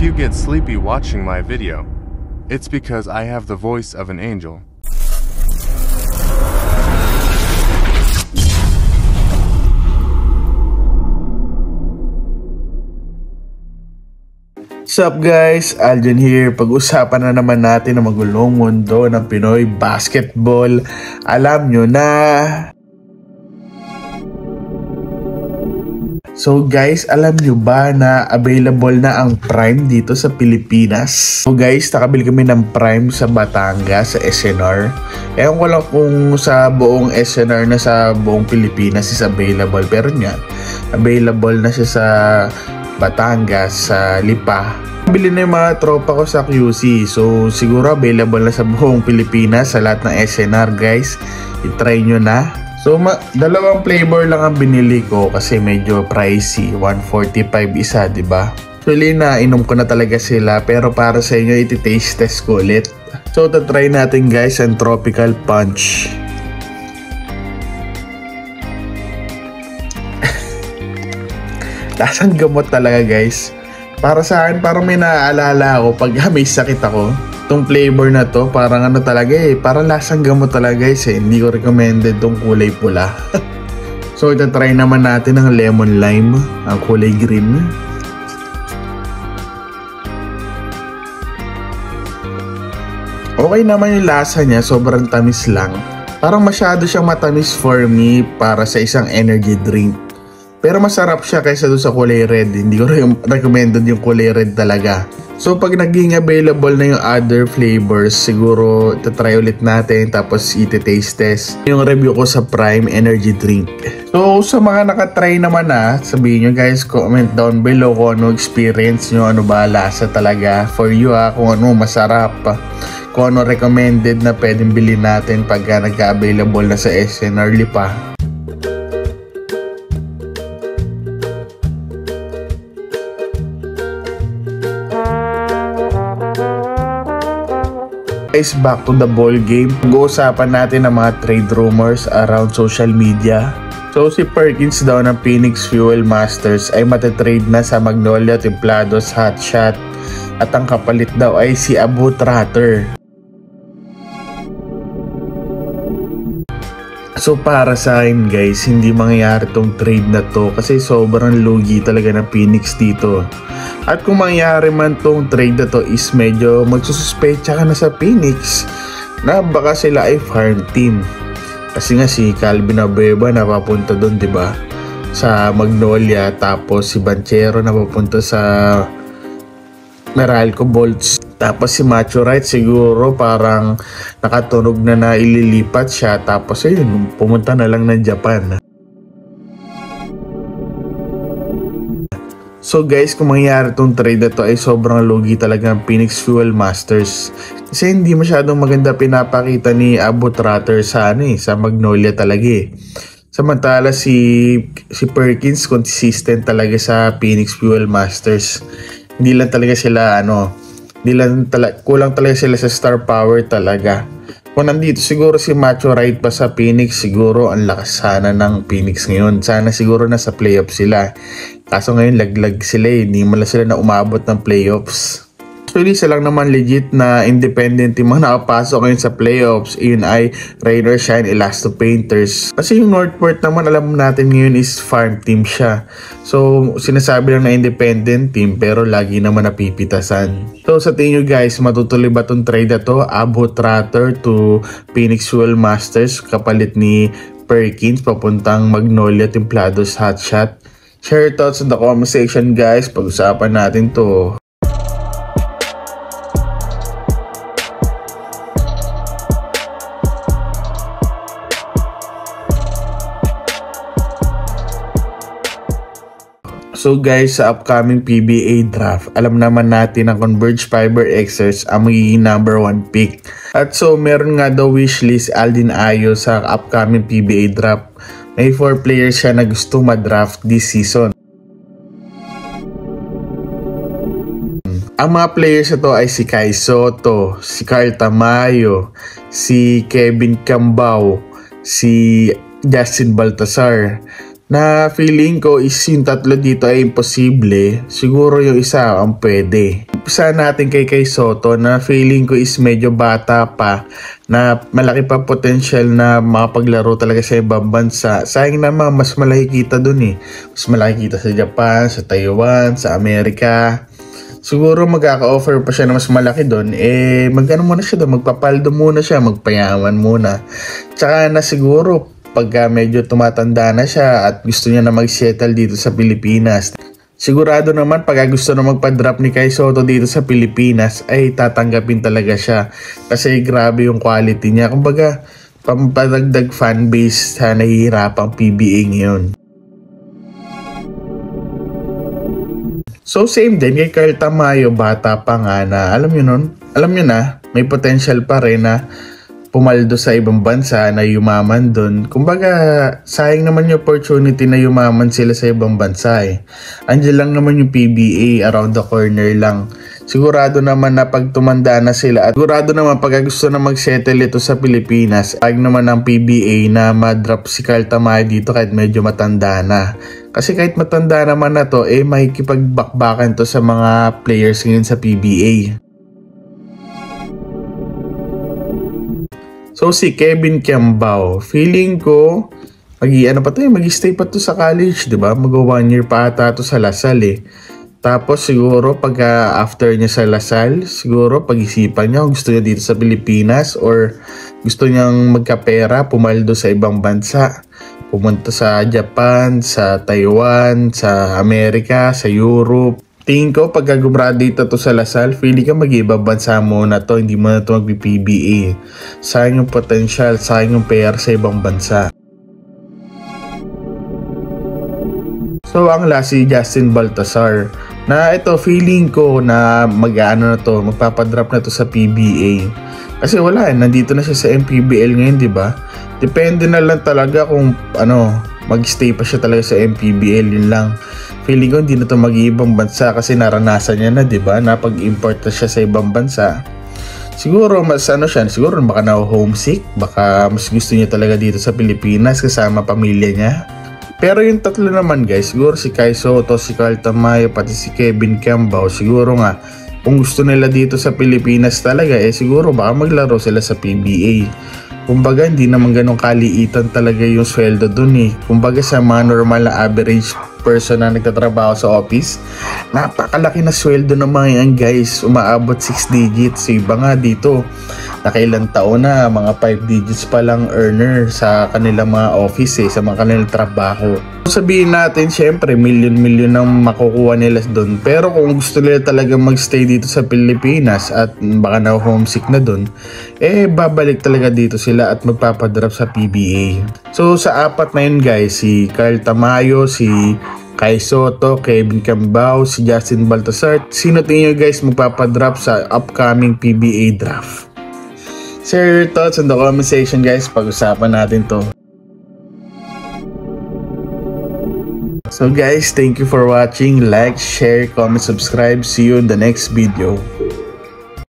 If you get sleepy watching my video, it's because I have the voice of an angel. What's up guys? Aljan here. Pag-usapan na naman natin ang magulong mundo ng Pinoy basketball. Alam nyo na. So guys, alam nyo ba na available na ang Prime dito sa Pilipinas? So guys, nakabili kami ng Prime sa Batangas, sa SNR. Ewan ko lang kung sa buong SNR na sa buong Pilipinas is available. Pero nga, available na siya sa Batangas, sa Lipa. Bili na yung mga tropa ko sa QC. So siguro available na sa buong Pilipinas, sa lahat ng SNR guys. I-try nyo na. So dalawang flavor lang ang binili ko kasi medyo pricey. 145 isa, diba? Actually nainom ko na talaga sila, pero para sa inyo iti-taste test ko ulit. So try natin guys ang Tropical Punch. Lasang gamot talaga guys. Para sa akin, parang may naaalala ako pag may sakit ako. Itong flavor na to, parang ano talaga parang lasang gamot talaga guys Hindi ko recommended itong kulay pula. So itatry naman natin ang lemon lime, ang kulay green. Okay naman yung lasa niya, sobrang tamis lang. Parang masyado siyang matamis for me para sa isang energy drink. Pero masarap siya kaysa doon sa kulay red. Hindi ko recommended yung kulay red talaga. So pag naging available na yung other flavors, siguro itatry ulit natin tapos iti-taste test yung review ko sa Prime Energy Drink. So sa mga nakatry naman na, sabihin nyo guys, comment down below kung ano experience nyo, ano ba lasa talaga for you kung ano masarap, kung ano recommended na pwedeng bilhin natin pag nagka-available na sa SNR Lipa. Guys, back to the ball game. Pag-uusapan natin ang mga trade rumors around social media. So si Perkins daw ng Phoenix Fuel Masters ay matatrade na sa Magnolia Templados Hotshot at ang kapalit daw ay si Abu Tratter. So para sa akin guys, hindi mangyayari tong trade na to kasi sobrang lugi talaga ng Phoenix dito. At kung mangyayari man tong trade na to is medyo magsususpecha ka na sa Phoenix na baka sila ay farm team. Kasi nga si Calvin Abeba napapunta doon, diba? Sa Magnolia, tapos si Banchero napapunta sa Meralco Bolts. Tapos si Macho Wright siguro parang nakatunog na ililipat siya. Tapos ayun, pumunta na lang ng Japan. So guys, kung mangyayari itong trade na to ay sobrang lugi talaga ng Phoenix Fuel Masters. Kasi hindi masyadong maganda pinapakita ni Abu Tratter sa sa Magnolia talaga Samantala si Perkins consistent talaga sa Phoenix Fuel Masters. Hindi lang talaga sila kulang talaga sila sa star power talaga. Kung nandito siguro si Macho Wright pa sa Phoenix, siguro ang lakas sana ng Phoenix ngayon. Sana siguro nasa playoffs sila. Kaso ngayon laglag sila hindi man sila na umabot ng playoffs. Actually isa lang naman legit na independent team ang nakapasok ngayon sa playoffs. Yun ay Rain or Shine Elasto Painters. Kasi yung Northport naman alam natin ngayon is farm team siya. So sinasabi lang na independent team pero lagi naman napipitasan. So sa tingin nyo guys, matutuloy ba itong trade na to? Abu Tratter to Phoenix Fuel Masters kapalit ni Perkins papuntang Magnolia Templados Hotshot. Share your thoughts in the comment section guys. Pag-usapan natin to. So guys, sa upcoming PBA draft, alam naman natin ang Converge Fiber Xers ang magiging number 1 pick. At so meron nga daw wishlist Aldin Ayo sa upcoming PBA draft. May 4 players siya na gusto ma-draft this season. Ang mga players ito ay si Kai Soto, si Carl Tamayo, si Kevin Cambao, si Justin Baltasar. Na feeling ko is yung tatlo dito ay imposible. Siguro yung isa ang pwede. umpisa natin kay Soto na feeling ko is medyo bata pa, na malaki pa potential na makapaglaro talaga sa ibang bansa. Sayang naman, mas malaki kita dun eh. Mas malaki kita sa Japan, sa Taiwan, sa Amerika. Siguro magkaka-offer pa siya na mas malaki dun. Magano muna siya dun, magpapaldo muna siya, magpayaman muna. Tsaka na siguro pagka medyo tumatanda na siya at gusto niya na mag-settle dito sa Pilipinas, sigurado naman pagka gusto na magpa-drop ni Kai Sotto dito sa Pilipinas ay tatanggapin talaga siya. Kasi grabe yung quality niya. Kumbaga, pampadagdag fanbase sa nahihirapang PBA ngayon. So same din kay Carl Tamayo, bata pa nga na alam nyo na may potential pa rin na pumaldo sa ibang bansa, na yumaman dun. Kumbaga, sayang naman yung opportunity na yumaman sila sa ibang bansa eh. Andiyan lang naman yung PBA, around the corner lang. Sigurado naman na pag tumanda na sila, at sigurado naman pag gusto na mag-settle ito sa Pilipinas, ayag naman ng PBA na ma-drop si Carl Tamayo dito kahit medyo matanda na. Kasi kahit matanda naman na to, makikipagbakbakan to sa mga players ngayon sa PBA. So si Kevin Kiambao, feeling ko mag-stay pa to sa college, 'di ba? Mag-1 year pa ata to sa Lasal eh. Tapos siguro pag after niya sa Lasal, siguro pag-isipan niya kung gusto niya dito sa Pilipinas or gusto niyang magkapera, pumaldo sa ibang bansa. Pumunta sa Japan, sa Taiwan, sa Amerika, sa Europe. Tingin ko pagka gumraduate to sa Lasal, feeling ka mag-ibang bansa muna to, hindi mo na to mag-PBA. Sayang yung potential, sayang yung PR sa ibang bansa. So ang last si Justin Baltasar, na ito feeling ko na magpapadrop na to sa PBA. Kasi wala, nandito na siya sa MPBL ngayon, di ba? Depende na lang talaga kung mag-stay pa siya talaga sa MPBL, yun lang. Feeling ko hindi na to mag-ibang bansa kasi naranasan niya na, 'di ba? Napag-import na siya sa ibang bansa. Siguro mas siguro baka na homesick, baka mas gusto niya talaga dito sa Pilipinas kasama pamilya niya. Pero yung tatlo naman guys, siguro si Kai Sotto, si Carl Tamayo, pati si Kevin Kiambao, siguro nga kung gusto nila dito sa Pilipinas talaga siguro baka maglaro sila sa PBA. Kumbaga hindi naman ganun kaliitan talaga yung sweldo dun eh. Kumbaga sa mga normal na average person na nagtatrabaho sa office, napakalaki na sweldo ng mga yan guys, umaabot 6 digits. So, iba nga dito, nakailang taon na, mga 5 digits pa lang earner sa kanilang mga office sa mga kanilang trabaho. Sabihin natin, syempre, million ang makukuha nila doon. Pero kung gusto nila talaga magstay dito sa Pilipinas at baka na homesick na doon, babalik talaga dito sila at magpapadrop sa PBA. So, sa apat na yun guys, si Carl Tamayo, si Kai Sotto, Kevin Kiambao, si Justin Baltasar, sino tingin nyo guys magpapadrop sa upcoming PBA draft? Share your thoughts in the comment section guys, pag-usapan natin to. So guys, thank you for watching. Like, share, comment, subscribe. See you in the next video.